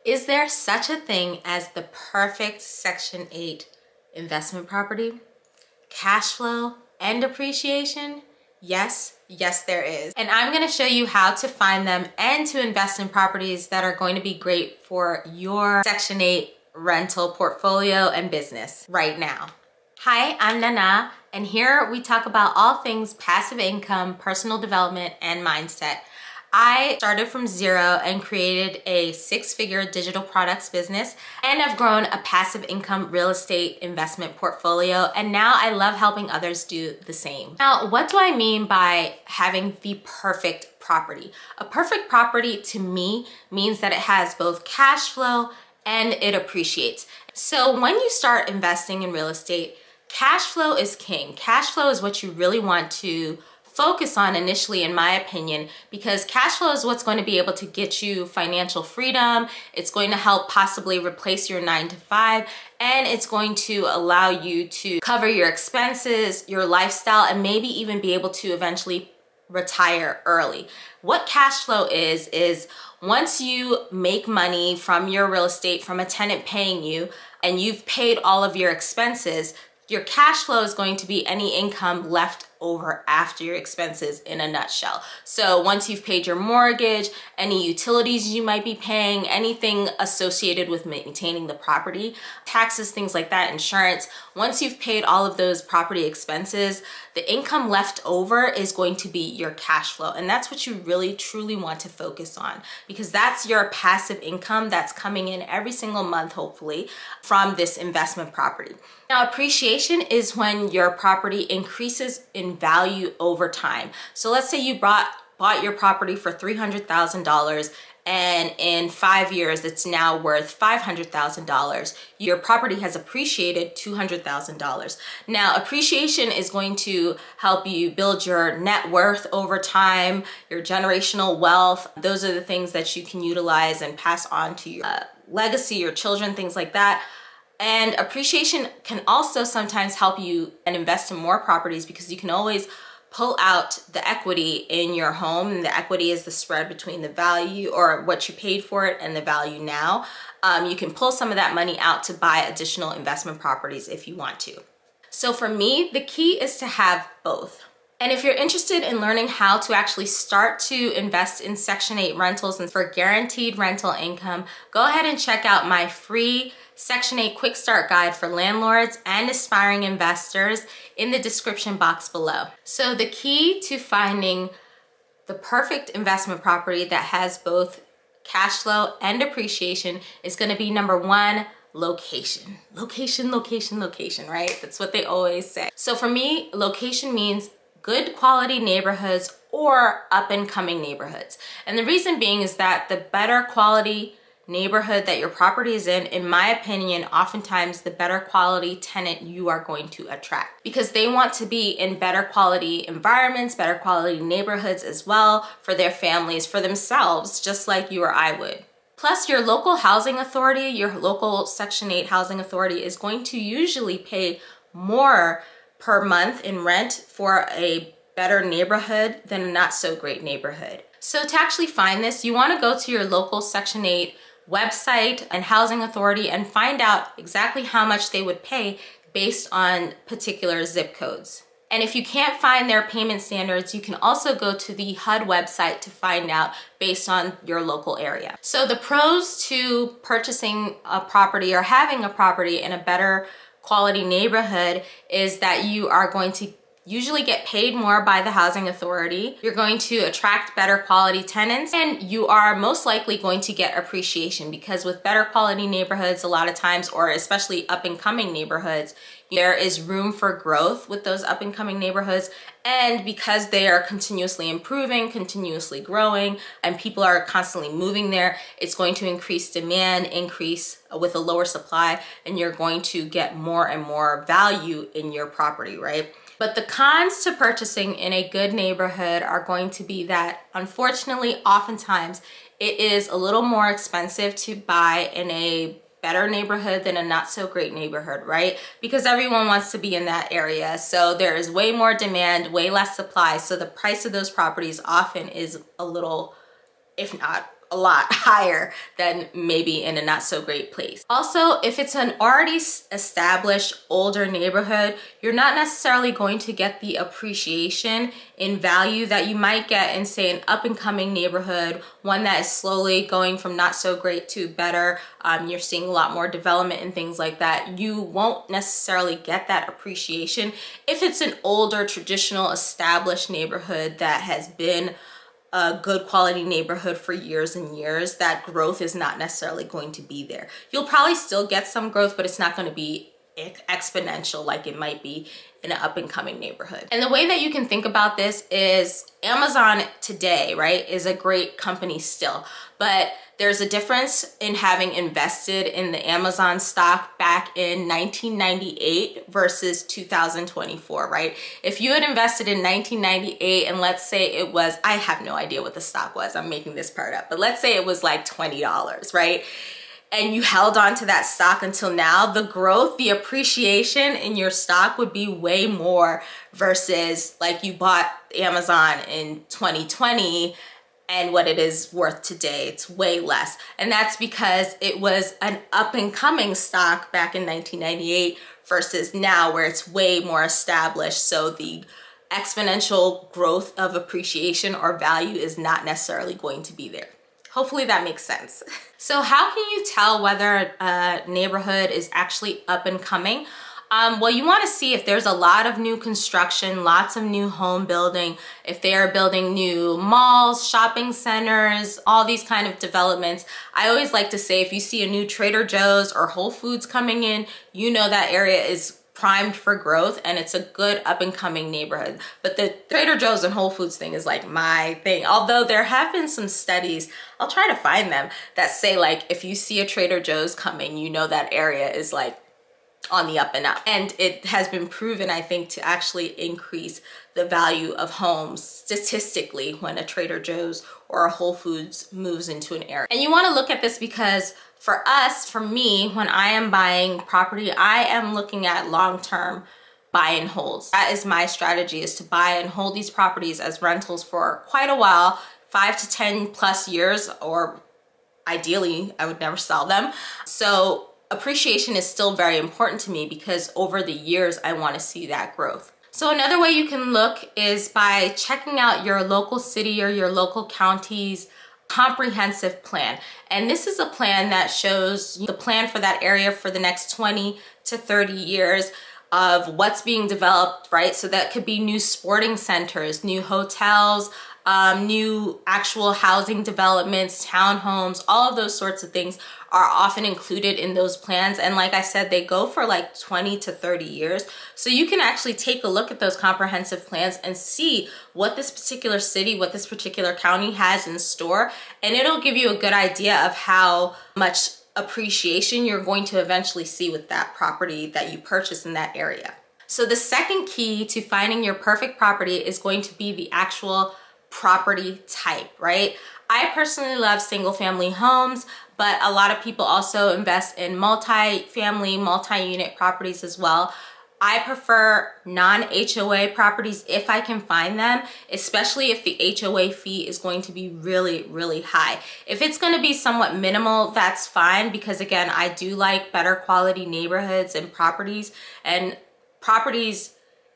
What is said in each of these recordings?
Is there such a thing as the perfect Section 8 investment property? Cash flow and appreciation? Yes, there is. And I'm gonna show you how to find them and to invest in properties that are going to be great for your Section 8 rental portfolio and business right now. Hi, I'm Nana, and here we talk about all things passive income, personal development, and mindset. I started from zero and created a 6-figure digital products business, and I've grown a passive income real estate investment portfolio, and now I love helping others do the same. Now, what do I mean by having the perfect property? A perfect property to me means that it has both cash flow and it appreciates. So when you start investing in real estate, cash flow is king. Cash flow is what you really want to focus on initially, in my opinion, because cash flow is what's going to be able to get you financial freedom. It's going to help possibly replace your 9-to-5, and it's going to allow you to cover your expenses, your lifestyle, and maybe even be able to eventually retire early. What cash flow is once you make money from your real estate, from a tenant paying you, and you've paid all of your expenses, your cash flow is going to be any income left over after your expenses, in a nutshell. So once you've paid your mortgage, any utilities you might be paying, anything associated with maintaining the property, taxes, things like that, insurance, once you've paid all of those property expenses, the income left over is going to be your cash flow. And that's what you really truly want to focus on, because that's your passive income that's coming in every single month, hopefully, from this investment property. Now, appreciation is when your property increases in value over time. So let's say you bought your property for $300,000, and in 5 years it's now worth $500,000. Your property has appreciated $200,000. Now, appreciation is going to help you build your net worth over time, your generational wealth. Those are the things that you can utilize and pass on to your legacy, your children, things like that. And appreciation can also sometimes help you and invest in more properties, because you can always pull out the equity in your home, and the equity is the spread between the value or what you paid for it and the value now. You can pull some of that money out to buy additional investment properties if you want to. So for me, the key is to have both. And if you're interested in learning how to actually start to invest in Section 8 rentals and for guaranteed rental income, go ahead and check out my free Section 8 Quick Start Guide for landlords and aspiring investors in the description box below. So the key to finding the perfect investment property that has both cash flow and appreciation is going to be, number one, location. Location, right? That's what they always say. So for me, location means good quality neighborhoods or up and coming neighborhoods. And the reason being is that the better quality neighborhood that your property is in my opinion, oftentimes the better quality tenant you are going to attract, because they want to be in better quality environments, better quality neighborhoods as well, for their families, for themselves, just like you or I would. Plus, your local housing authority, your local Section 8 housing authority is going to usually pay more per month in rent for a better neighborhood than a not so great neighborhood. So to actually find this, you want to go to your local Section 8 website and housing authority and find out exactly how much they would pay based on particular zip codes. And if you can't find their payment standards, you can also go to the HUD website to find out based on your local area. So the pros to purchasing a property or having a property in a better quality neighborhood is that you are going to usually get paid more by the housing authority. You're going to attract better quality tenants, and you are most likely going to get appreciation, because with better quality neighborhoods, a lot of times, or especially up and coming neighborhoods, there is room for growth with those up and coming neighborhoods. And because they are continuously improving, continuously growing, and people are constantly moving there, it's going to increase demand, increase with a lower supply, and you're going to get more and more value in your property, right? But the cons to purchasing in a good neighborhood are going to be that, unfortunately, oftentimes it is a little more expensive to buy in a better neighborhood than a not so great neighborhood, right? Because everyone wants to be in that area. So there is way more demand, way less supply. So the price of those properties often is a little, if not a lot higher than maybe in a not so great place. Also, if it's an already established older neighborhood, you're not necessarily going to get the appreciation in value that you might get in, say, an up and coming neighborhood, one that is slowly going from not so great to better. You're seeing a lot more development and things like that. You won't necessarily get that appreciation if it's an older, traditional, established neighborhood that has been a good quality neighborhood for years and years. That growth is not necessarily going to be there. You'll probably still get some growth, but it's not going to be exponential like it might be in an up and coming neighborhood. And the way that you can think about this is Amazon today, right, is a great company still, but there's a difference in having invested in the Amazon stock back in 1998 versus 2024, right? If you had invested in 1998 and let's say it was, I have no idea what the stock was, I'm making this part up, but let's say it was like $20, right? And you held on to that stock until now, the growth, the appreciation in your stock would be way more versus like you bought Amazon in 2020 and what it is worth today. It's way less. And that's because it was an up and coming stock back in 1998 versus now where it's way more established. So the exponential growth of appreciation or value is not necessarily going to be there. Hopefully that makes sense. So how can you tell whether a neighborhood is actually up and coming? Well, you want to see if there's a lot of new construction, lots of new home building, if they are building new malls, shopping centers, all these kind of developments. I always like to say if you see a new Trader Joe's or Whole Foods coming in, you know that area is primed for growth and it's a good up and coming neighborhood. But the Trader Joe's and Whole Foods thing is like my thing. Although there have been some studies, I'll try to find them, that say like if you see a Trader Joe's coming, you know that area is like on the up and up. And it has been proven, I think, to actually increase the value of homes statistically when a Trader Joe's or a Whole Foods moves into an area. And you want to look at this because for us, for me, when I am buying property, I am looking at long-term buy and holds. That is my strategy, is to buy and hold these properties as rentals for quite a while, 5 to 10 plus years, or ideally I would never sell them. So appreciation is still very important to me because over the years I want to see that growth. So another way you can look is by checking out your local city or your local county's comprehensive plan. And this is a plan that shows the plan for that area for the next 20 to 30 years of what's being developed, right? So that could be new sporting centers, new hotels, new actual housing developments, townhomes, all of those sorts of things are often included in those plans. And like I said, they go for like 20 to 30 years. So you can actually take a look at those comprehensive plans and see what this particular city, what this particular county has in store. And it'll give you a good idea of how much appreciation you're going to eventually see with that property that you purchase in that area. So the second key to finding your perfect property is going to be the actual property type, right? I personally love single family homes, but a lot of people also invest in multi-family, multi-unit properties as well. I prefer non-HOA properties if I can find them, especially if the HOA fee is going to be really, really high. If it's going to be somewhat minimal, that's fine, because again, I do like better quality neighborhoods and properties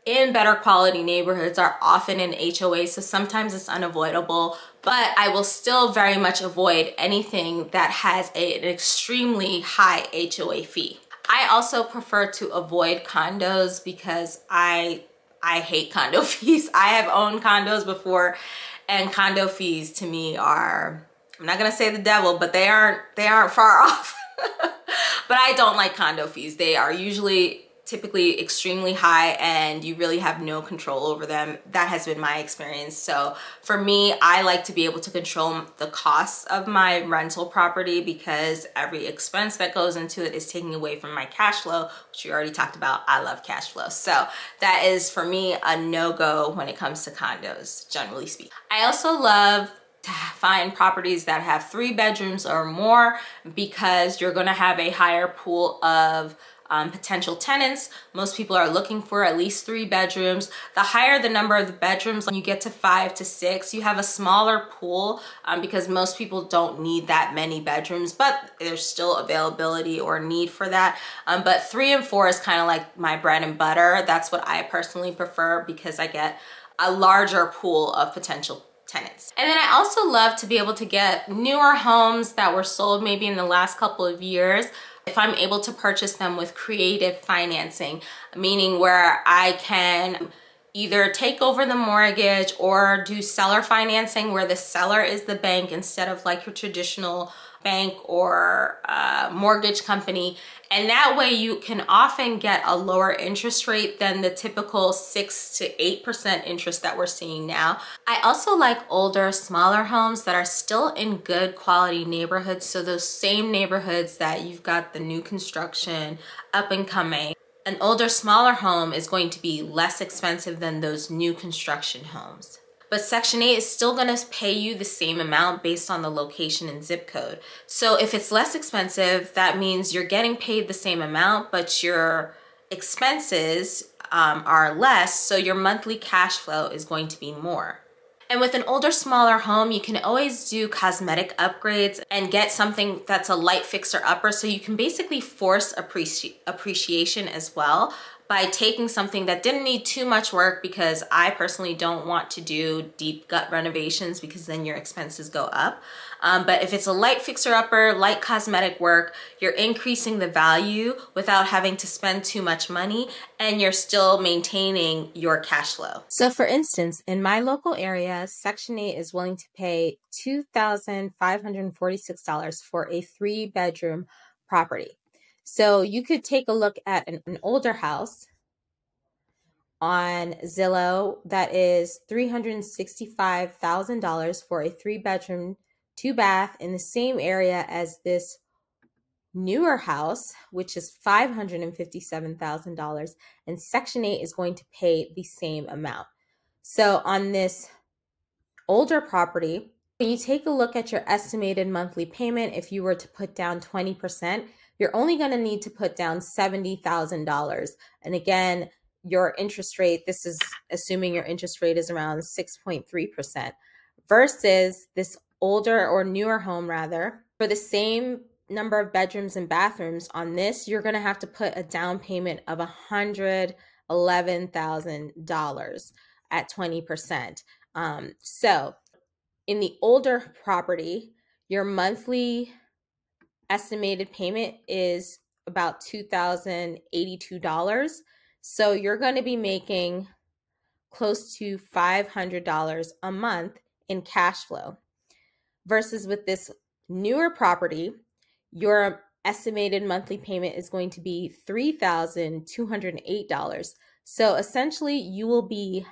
in better quality neighborhoods are often in HOA, so sometimes it's unavoidable, but I will still very much avoid anything that has an extremely high HOA fee. I also prefer to avoid condos because I hate condo fees. I have owned condos before, and condo fees to me are, I'm not gonna say the devil, but they aren't far off. But I don't like condo fees. They are typically extremely high and you really have no control over them. That has been my experience. So for me, I like to be able to control the costs of my rental property because every expense that goes into it is taking away from my cash flow, which we already talked about. I love cash flow. So that is for me a no-go when it comes to condos, generally speaking. I also love to find properties that have 3 bedrooms or more because you're gonna have a higher pool of potential tenants. Most people are looking for at least 3 bedrooms. The higher the number of the bedrooms, when you get to 5 to 6, you have a smaller pool because most people don't need that many bedrooms, but there's still availability or need for that. But 3 and 4 is kind of like my bread and butter. That's what I personally prefer because I get a larger pool of potential tenants. And then I also love to be able to get newer homes that were sold maybe in the last couple of years if I'm able to purchase them with creative financing, meaning where I can either take over the mortgage or do seller financing where the seller is the bank instead of like your traditional bank or mortgage company. And that way you can often get a lower interest rate than the typical 6 to 8% interest that we're seeing now. I also like older, smaller homes that are still in good quality neighborhoods. So those same neighborhoods that you've got the new construction up and coming. An older, smaller home is going to be less expensive than those new construction homes. But Section 8 is still gonna pay you the same amount based on the location and zip code. So if it's less expensive, that means you're getting paid the same amount, but your expenses are less, so your monthly cash flow is going to be more. And with an older, smaller home, you can always do cosmetic upgrades and get something that's a light fixer upper, so you can basically force appreciation as well by taking something that didn't need too much work, because I personally don't want to do deep gut renovations because then your expenses go up. But if it's a light fixer-upper, light cosmetic work, you're increasing the value without having to spend too much money, and you're still maintaining your cash flow. So for instance, in my local area, Section 8 is willing to pay $2,546 for a 3-bedroom property. So you could take a look at an older house on Zillow that is $365,000 for a 3-bedroom, 2-bath in the same area as this newer house, which is $557,000, and Section 8 is going to pay the same amount. So on this older property, when you take a look at your estimated monthly payment, if you were to put down 20%, you're only going to need to put down $70,000. And again, your interest rate, this is assuming your interest rate is around 6.3%, versus this older or newer home rather, for the same number of bedrooms and bathrooms on this, you're going to have to put a down payment of $111,000 at 20%. So in the older property, your monthly estimated payment is about $2,082. So you're going to be making close to $500 a month in cash flow. Versus with this newer property, your estimated monthly payment is going to be $3,208. So essentially you will be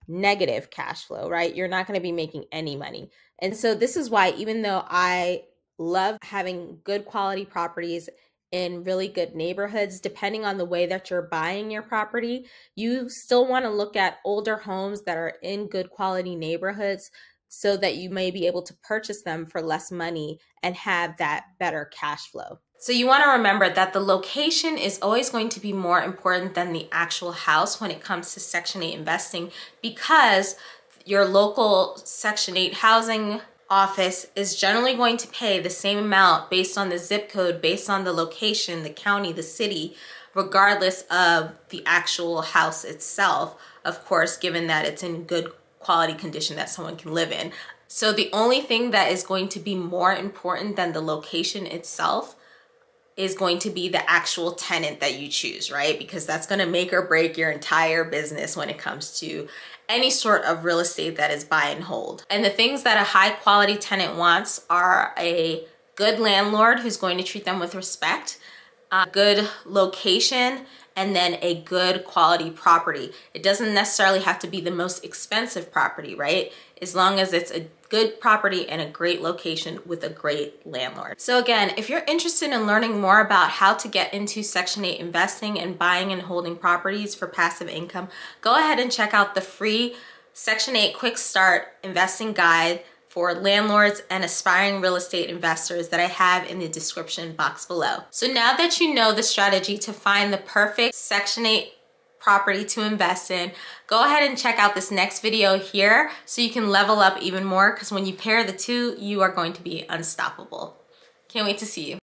negative cash flow, right? You're not going to be making any money. And so this is why, even though I love having good quality properties in really good neighborhoods, depending on the way that you're buying your property, you still want to look at older homes that are in good quality neighborhoods so that you may be able to purchase them for less money and have that better cash flow. So you want to remember that the location is always going to be more important than the actual house when it comes to Section 8 investing, because your local Section 8 housing office is generally going to pay the same amount based on the zip code, based on the location, the county, the city, regardless of the actual house itself, of course, given that it's in good quality condition that someone can live in. So the only thing that is going to be more important than the location itself is going to be the actual tenant that you choose, right? Because that's going to make or break your entire business when it comes to any sort of real estate that is buy and hold. And the things that a high quality tenant wants are a good landlord who's going to treat them with respect, a good location, and then a good quality property. It doesn't necessarily have to be the most expensive property, right? As long as it's a good property and a great location with a great landlord. So again, if you're interested in learning more about how to get into Section 8 investing and buying and holding properties for passive income, go ahead and check out the free Section 8 Quick Start Investing Guide for landlords and aspiring real estate investors that I have in the description box below. So now that you know the strategy to find the perfect Section 8 property to invest in, go ahead and check out this next video here so you can level up even more, because when you pair the two, you are going to be unstoppable. Can't wait to see you.